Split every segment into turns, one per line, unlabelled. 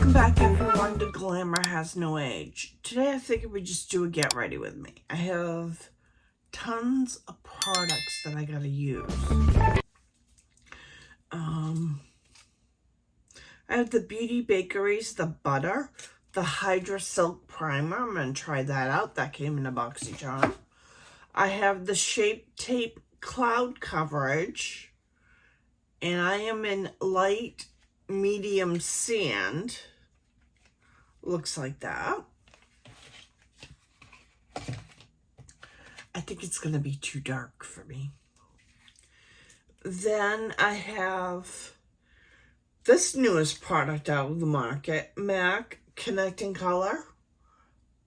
Welcome back everyone to Glamour Has No Age. Today I figured we'd just do a get ready with me. I have tons of products that I gotta use. I have the Beauty Bakeries, the butter, the Hydra Silk Primer. I'm gonna try that out. That came in a BoxyCharm. I have the Shape Tape Cloud Coverage, and I am in light medium sand. Looks like that. I think it's going to be too dark for me. Then I have this newest product out of the market, MAC Connect in Color.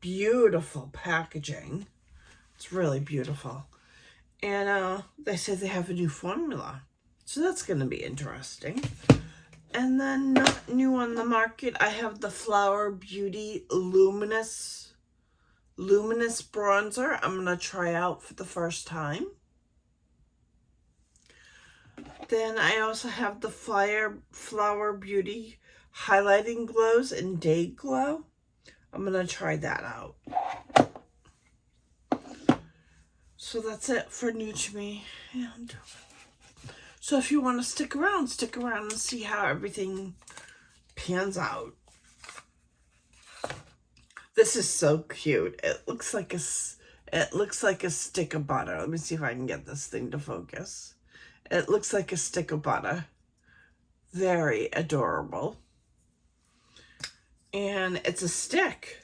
Beautiful packaging. It's really beautiful. And they said they have a new formula. So that's going to be interesting. And then not new on the market, I have the Flower Beauty Luminous Bronzer. I'm going to try out for the first time. Then I also have the Flower Beauty Highlighting Glows and Day Glow. I'm going to try that out. So that's it for new to me. And so if you want to stick around and see how everything pans out. This is so cute. It looks like a stick of butter. Let me see if I can get this thing to focus. It looks like a stick of butter. Very adorable. And it's a stick.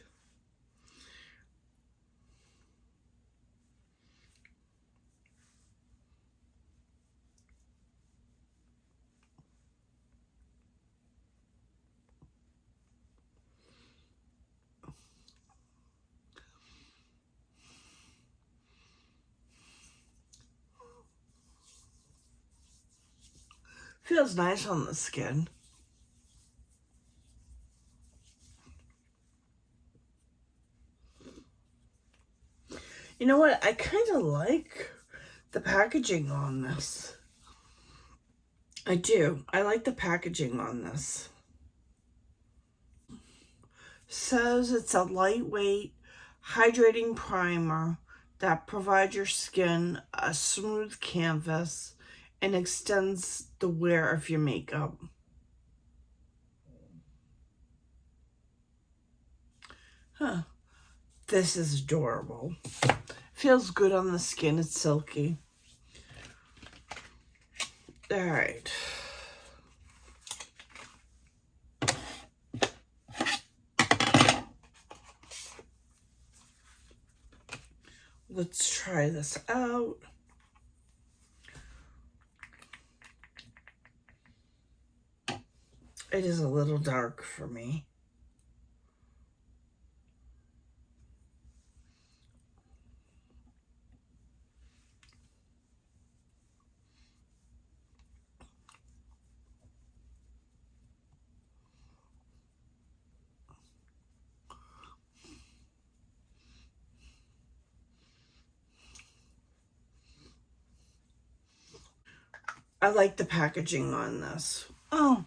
Feels nice on the skin. You know what? I kind of like the packaging on this. I do. I like the packaging on this. Says it's a lightweight, hydrating primer that provides your skin a smooth canvas and extends the wear of your makeup. Huh. This is adorable. Feels good on the skin. It's silky. All right. Let's try this out. It is a little dark for me. I like the packaging on this. Oh.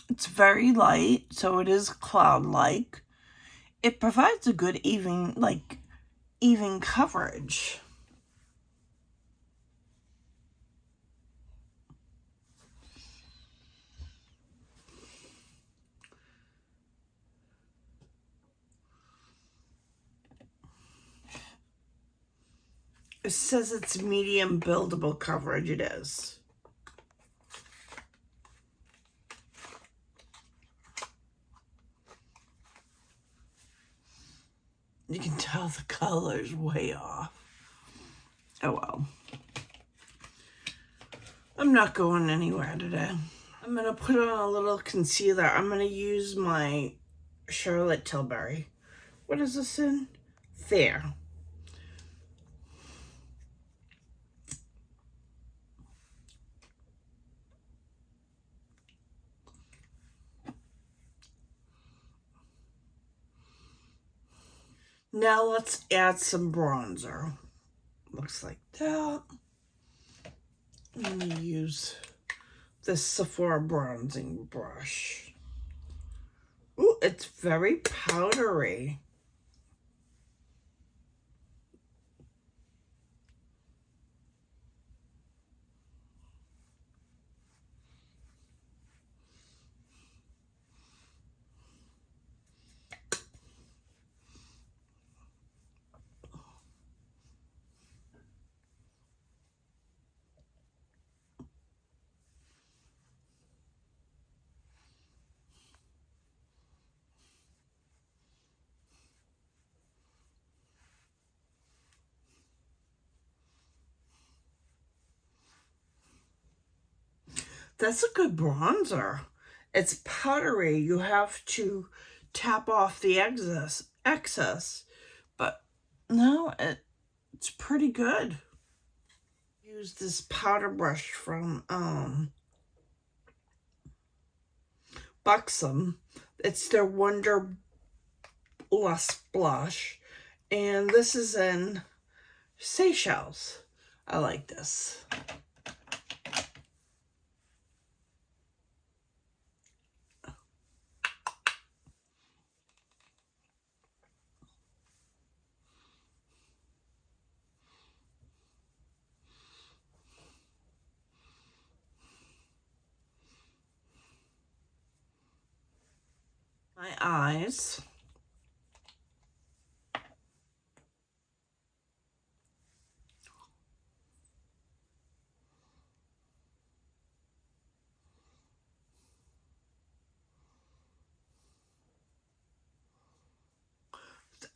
It's very light, so it is cloud-like. It provides a good even coverage. It says it's medium buildable coverage. It is. You can tell the color's way off. Oh well. I'm not going anywhere today. I'm going to put on a little concealer. I'm going to use my Charlotte Tilbury. What is this in? There. Now let's add some bronzer. Looks like that. I'm going to use this Sephora bronzing brush. Ooh, it's very powdery. That's a good bronzer. It's powdery. You have to tap off the excess. But no, it's pretty good. Use this powder brush from Buxom. It's their Wonder Lust blush. And this is in Seychelles. I like this. My eyes.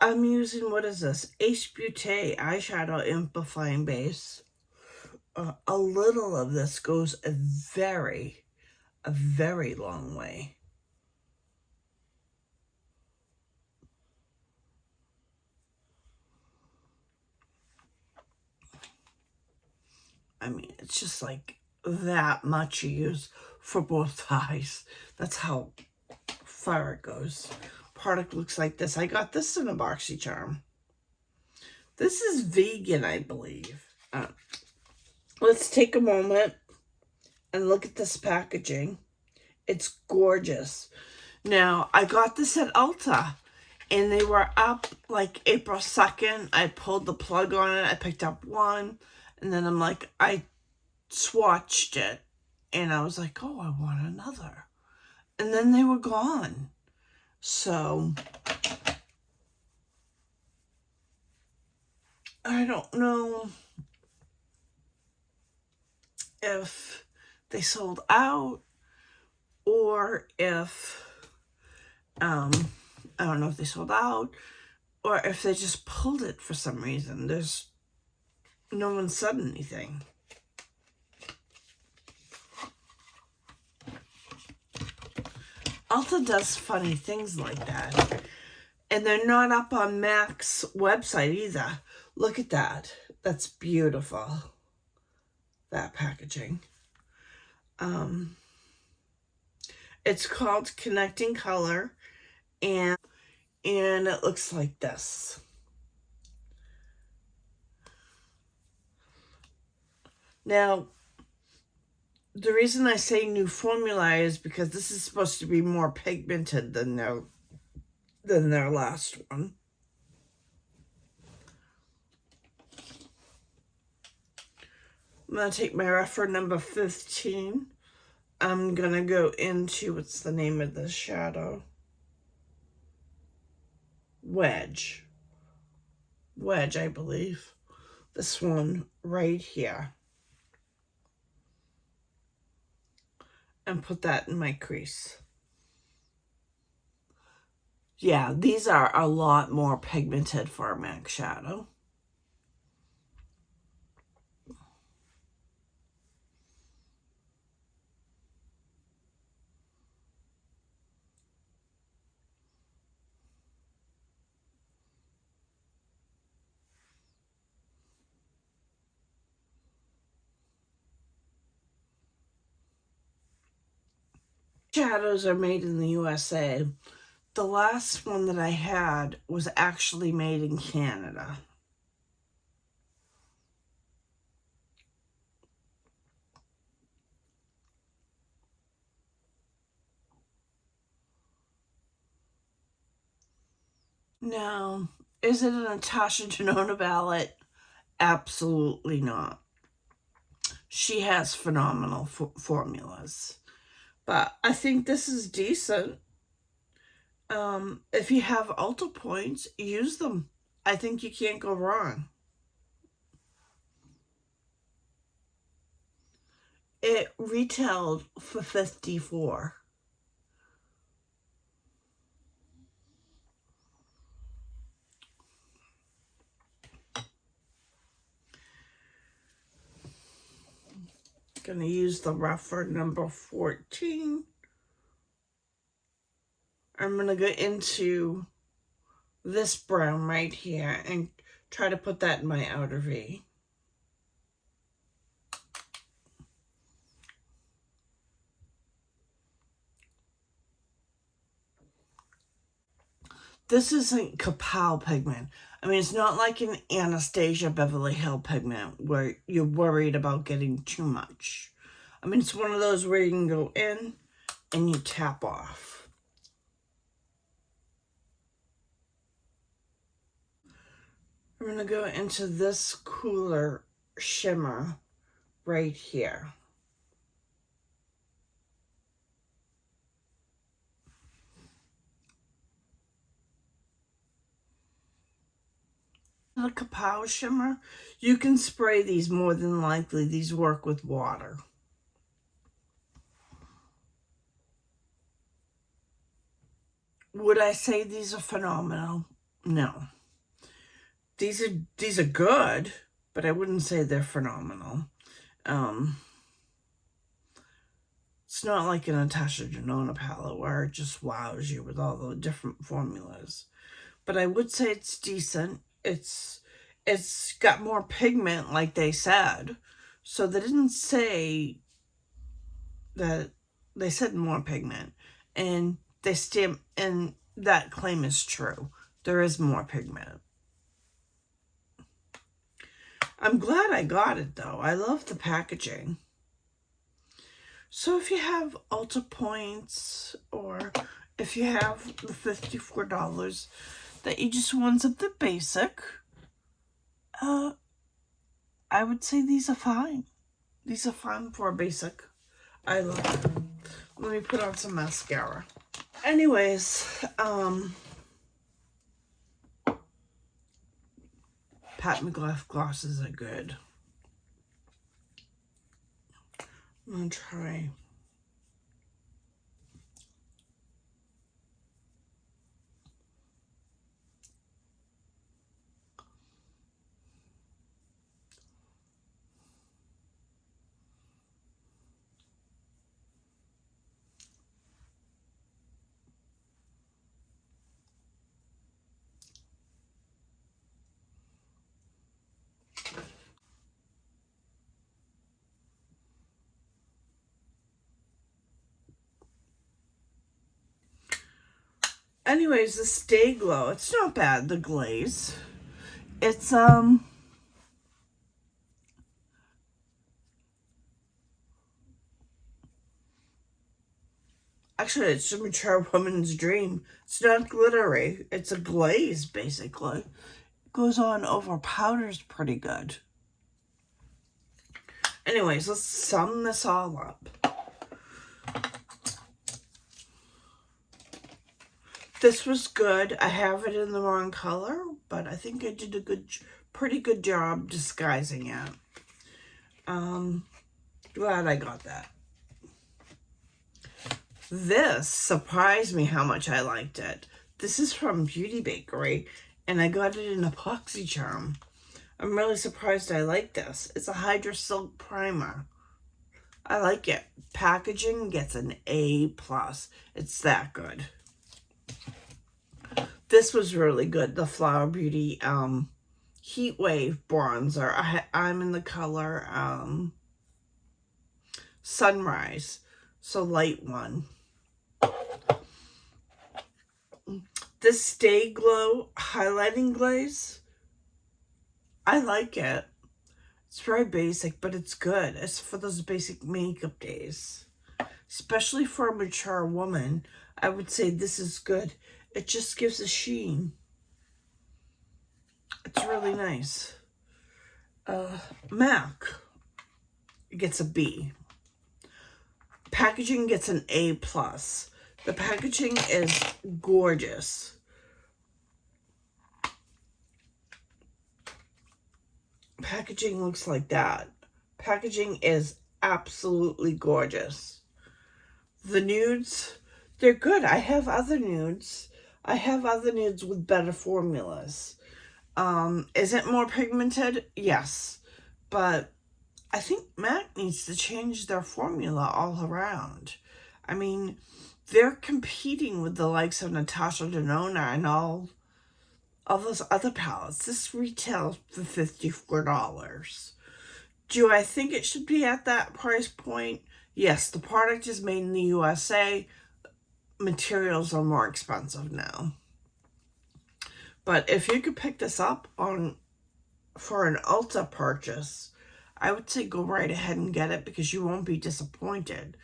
I'm using, what is this? Ace Beauté eyeshadow amplifying base. A little of this goes a very long way. I mean, it's just like that much you use for both eyes. That's how far it goes. Product looks like this. I got this in a BoxyCharm. This is vegan, I believe. Let's take a moment and look at this packaging. It's gorgeous. Now, I got this at Ulta, and they were up like April 2nd. I pulled the plug on it. I picked up one, and then I'm like, I swatched it, and I was like, oh, I want another. And then they were gone. So, I don't know if they sold out or if, I don't know if they sold out or if they just pulled it for some reason. There's no one said anything. Ulta does funny things like that. And they're not up on MAC's website either. Look at that. That's beautiful. That packaging. It's called Connecting Color, and it looks like this. Now, the reason I say new formula is because this is supposed to be more pigmented than their last one. I'm going to take my reference number 15. I'm going to go into, what's the name of this shadow? Wedge, I believe. This one right here. And put that in my crease. Yeah, these are a lot more pigmented for a MAC shadow. Shadows are made in the USA. The last one that I had was actually made in Canada. Now, is it a Natasha Denona palette? Absolutely not. She has phenomenal formulas. But I think this is decent. If you have Ulta points, use them. I think you can't go wrong. It retailed for $54. Gonna use the rougher number 14. I'm gonna go into this brown right here and try to put that in my outer V. This isn't Kapow pigment. I mean, it's not like an Anastasia Beverly Hills pigment where you're worried about getting too much. I mean, it's one of those where you can go in and you tap off. I'm going to go into this cooler shimmer right here. The Kapow shimmer, you can spray these more than likely. These work with water. Would I say these are phenomenal? No. These are good, but I wouldn't say they're phenomenal. It's not like a Natasha Denona palette where it just wows you with all the different formulas. But I would say it's decent. It's got more pigment, like they said. So they didn't say that, they said more pigment. And they stamp, and that claim is true. There is more pigment. I'm glad I got it though. I love the packaging. So if you have Ulta points, or if you have the $54 that you just want something basic, I would say these are fine. These are fine for a basic. I love them. Let me put on some mascara. Anyways, Pat McGrath glosses are good. I'm gonna try. Anyways, the Stay Glow, it's not bad, the glaze. It's, actually, it's a mature woman's dream. It's not glittery. It's a glaze, basically. It goes on over powders pretty good. Anyways, let's sum this all up. This was good. I have it in the wrong color, but I think I did a pretty good job disguising it. Glad I got that. This surprised me how much I liked it. This is from Beauty Bakery, and I got it in epoxy charm. I'm really surprised I like this. It's a Hydra Silk Primer. I like it. Packaging gets an A+. It's that good. This was really good. The Flower Beauty Heat Wave Bronzer. I'm in the color Sunrise. So light one. This Stay Glow highlighting glaze, I like it. It's very basic, but it's good. It's for those basic makeup days. Especially for a mature woman, I would say this is good. It just gives a sheen. It's really nice. MAC gets a B. Packaging gets an A+. The packaging is gorgeous. Packaging looks like that. Packaging is absolutely gorgeous. The nudes, they're good. I have other nudes. I have other nudes with better formulas. Is it more pigmented? Yes. But I think MAC needs to change their formula all around. I mean, they're competing with the likes of Natasha Denona and all those other palettes. This retails for $54. Do I think it should be at that price point? Yes, the product is made in the USA. Materials are more expensive now. But if you could pick this up for an Ulta purchase, I would say go right ahead and get it because you won't be disappointed.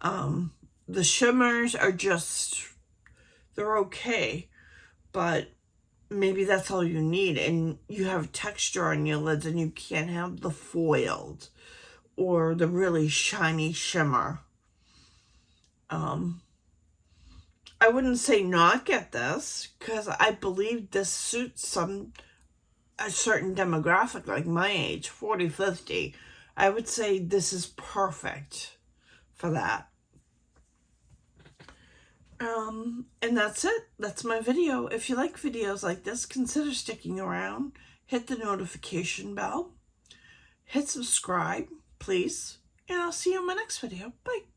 The shimmers are just, they're okay, but maybe that's all you need, and you have texture on your lids and you can't have the foiled or the really shiny shimmer. I wouldn't say not get this because I believe this suits a certain demographic like my age, 40, 50. I would say this is perfect for that. And that's it. That's my video. If you like videos like this, consider sticking around. Hit the notification bell. Hit subscribe, please. And I'll see you in my next video. Bye.